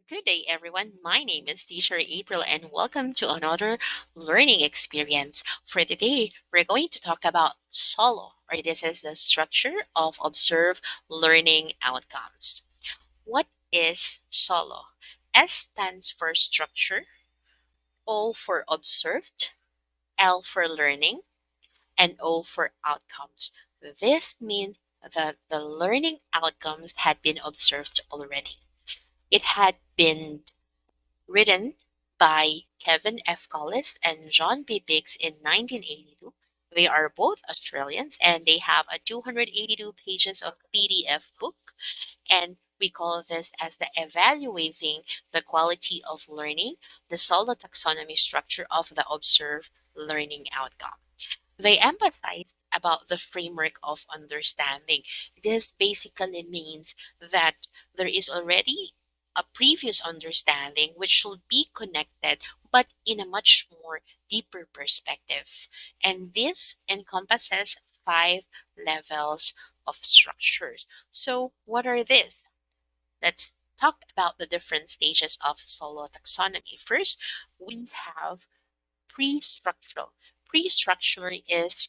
Good day, everyone. My name is Teacher April, and welcome to another learning experience. For today, we're going to talk about SOLO, or this is the structure of observed learning outcomes. What is SOLO? S stands for structure, O for observed, L for learning, and O for outcomes. This means that the learning outcomes had been observed already. It had been written by Kevin F. Collis and John B. Biggs in 1982. They are both Australians and they have a 282 pages of PDF book, and we call this as the Evaluating the Quality of Learning, the Solo Taxonomy Structure of the Observed Learning Outcome. They emphasize about the framework of understanding. This basically means that there is already a previous understanding which should be connected but in a much more deeper perspective. And this encompasses 5 levels of structures. So what are these? Let's talk about the different stages of solo taxonomy. First, we have pre-structural. Pre-structure is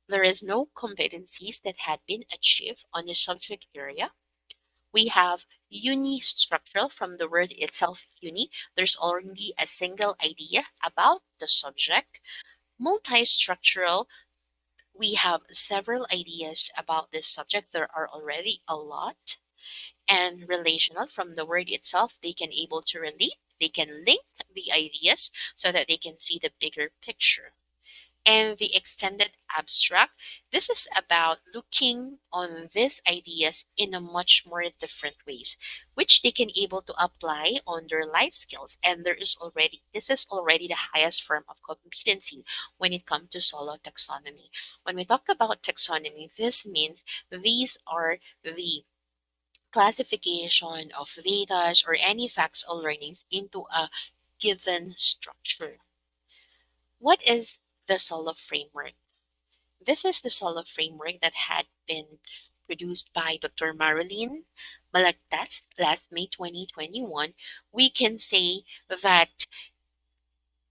there is no competencies that had been achieved on the subject area. We have unistructural from the word itself, uni. There's only a single idea about the subject. Multi-structural, we have several ideas about this subject. There are already a lot. And relational from the word itself, they can able to relate. They can link the ideas so that they can see the bigger picture. And the extended abstract, this is about looking on these ideas in a much more different ways, which they can able to apply on their life skills. And this is already the highest form of competency when it comes to solo taxonomy. When we talk about taxonomy, this means these are the classification of data or any facts or learnings into a given structure. What is the solo framework? This is the solo framework that had been produced by Dr. Marilyn Malagtas last May 2021. We can say that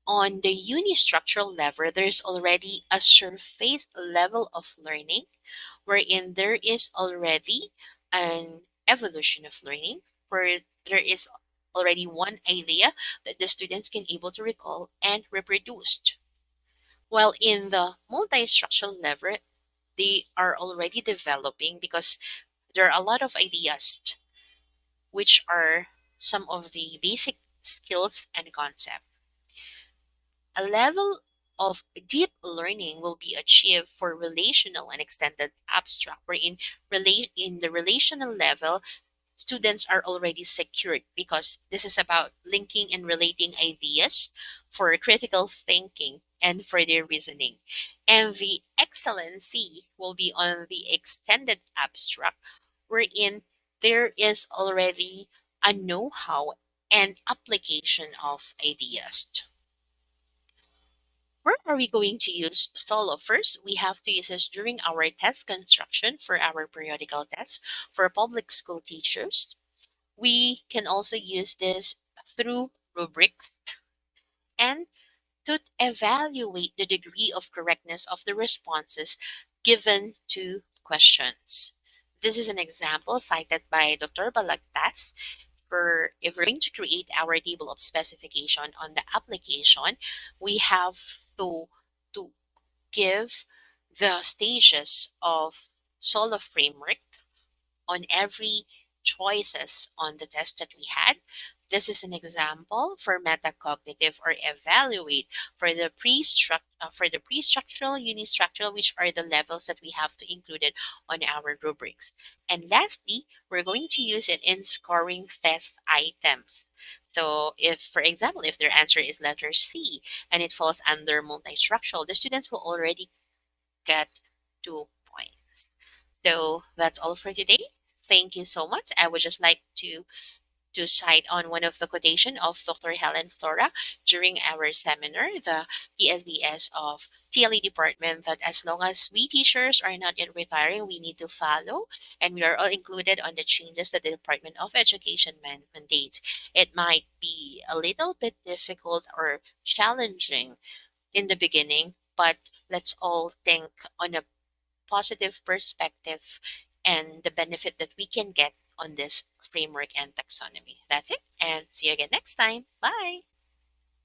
on the unistructural level, there's already a surface level of learning wherein there is already an evolution of learning where there is already one idea that the students can able to recall and reproduce. While in the multi-structural level, they are already developing because there are a lot of ideas which are some of the basic skills and concepts. A level of deep learning will be achieved for relational and extended abstract, wherein in the relational level, students are already secured because this is about linking and relating ideas for critical thinking and for their reasoning. And the excellency will be on the extended abstract, wherein there is already a know-how and application of ideas. Where are we going to use solo? First, we have to use this during our test construction for our periodical tests for public school teachers. We can also use this through rubrics and to evaluate the degree of correctness of the responses given to questions. This is an example cited by Dr. Balagtas. For if we're going to create our table of specification on the application, we have to give the stages of solo framework on every choices on the test that we had. This is an example for metacognitive or evaluate for the pre-structural, unistructural, which are the levels that we have to include it on our rubrics. And lastly, we're going to use it in scoring test items. So if, for example, if their answer is letter C and it falls under multi-structural, the students will already get 2 points. So that's all for today. Thank you so much. I would just like to to cite on one of the quotation of Dr. Helen Flora during our seminar, the PSDS of TLE department, that as long as we teachers are not yet retiring, we need to follow, and we are all included on the changes that the Department of Education mandates. It might be a little bit difficult or challenging in the beginning, but let's all think on a positive perspective and the benefit that we can get on this framework and taxonomy. That's it, and see you again next time. Bye.